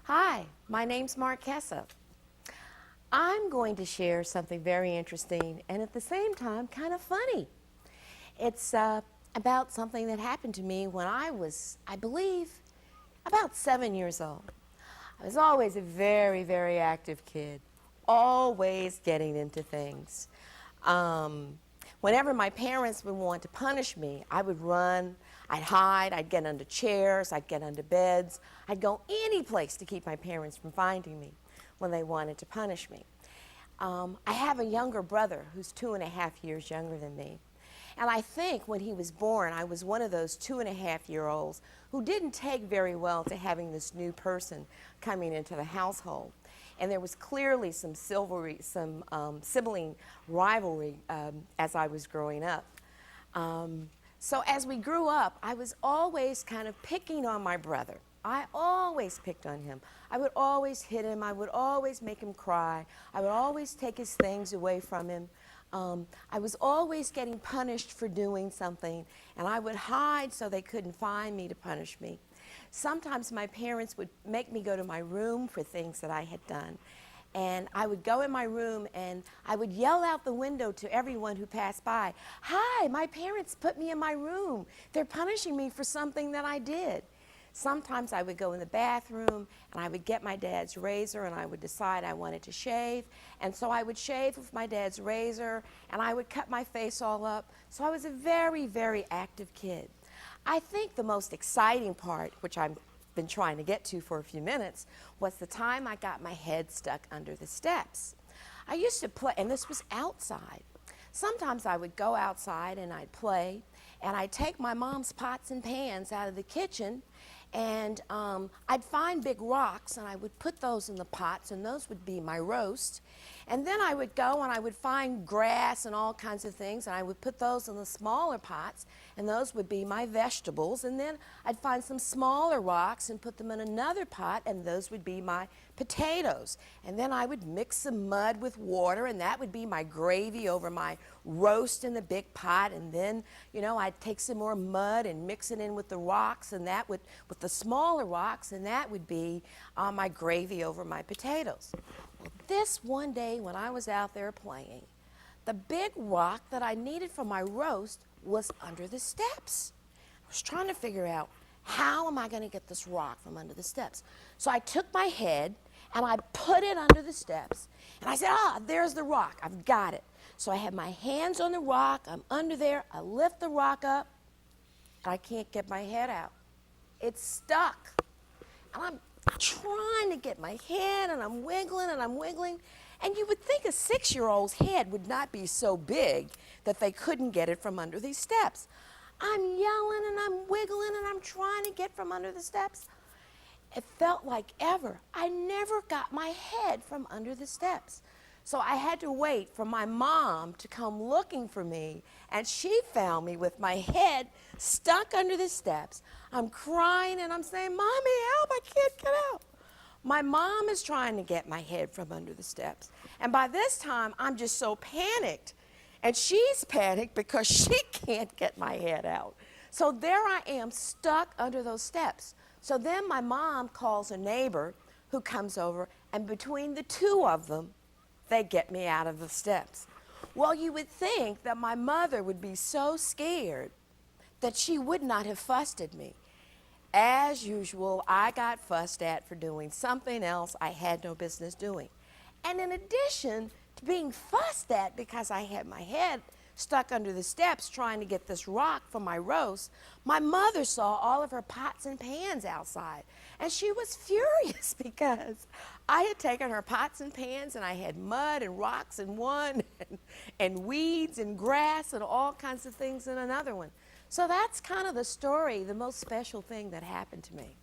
Hi, my name's Marquessa. I'm going to share something very interesting and at the same time kind of funny. It's about something that happened to me when I was, I believe, about 7 years old. I was always a very, very active kid, always getting into things. Whenever my parents would want to punish me, I would run, I'd hide, I'd get under chairs, I'd get under beds. I'd go any place to keep my parents from finding me when they wanted to punish me. I have a younger brother who's 2.5 years younger than me. And I think when he was born, I was one of those 2.5-year-olds who didn't take very well to having this new person coming into the household. And there was clearly some sibling rivalry as I was growing up. So as we grew up, I was always kind of picking on my brother. I always picked on him. I would always hit him. I would always make him cry. I would always take his things away from him. I was always getting punished for doing something, and I would hide so they couldn't find me to punish me. Sometimes my parents would make me go to my room for things that I had done. And I would go in my room and I would yell out the window to everyone who passed by, "Hi, my parents put me in my room. They're punishing me for something that I did." Sometimes I would go in the bathroom and I would get my dad's razor and I would decide I wanted to shave. And so I would shave with my dad's razor and I would cut my face all up. So I was a very, very active kid. I think the most exciting part, which I've been trying to get to for a few minutes, was the time I got my head stuck under the steps. I used to play, and this was outside. Sometimes I would go outside and I'd play, and I'd take my mom's pots and pans out of the kitchen, and I'd find big rocks, and I would put those in the pots, and those would be my roast. And then I would go and I would find grass and all kinds of things, and I would put those in the smaller pots, and those would be my vegetables. And then I'd find some smaller rocks and put them in another pot, and those would be my potatoes. And then I would mix some mud with water, and that would be my gravy over my roast in the big pot. And then, I'd take some more mud and mix it in with the rocks, and that would, with the smaller rocks, and that would be my gravy over my potatoes. Well, this one day when I was out there playing, the big rock that I needed for my roast was under the steps. I was trying to figure out, how am I going to get this rock from under the steps? So I took my head and I put it under the steps, and I said, there's the rock. I've got it. So I have my hands on the rock. I'm under there. I lift the rock up. I can't get my head out. It's stuck. And I'm trying to get my head, and I'm wiggling and I'm wiggling. And you would think a 6-year-old's head would not be so big that they couldn't get it from under these steps. I'm yelling and I'm wiggling and I'm trying to get from under the steps. It felt like ever. I never got my head from under the steps. So I had to wait for my mom to come looking for me, and she found me with my head stuck under the steps. I'm crying and I'm saying, "Mommy, help, I can't get out." My mom is trying to get my head from under the steps. And by this time, I'm just so panicked. And she's panicked because she can't get my head out. So there I am, stuck under those steps. So then my mom calls a neighbor who comes over, and between the two of them, they get me out of the steps. Well, you would think that my mother would be so scared that she would not have fussed at me. As usual, I got fussed at for doing something else I had no business doing. And in addition to being fussed at because I had my head stuck under the steps trying to get this rock for my roast, my mother saw all of her pots and pans outside. And she was furious because I had taken her pots and pans and I had mud and rocks in one and weeds and grass and all kinds of things in another one. So that's kind of the story, the most special thing that happened to me.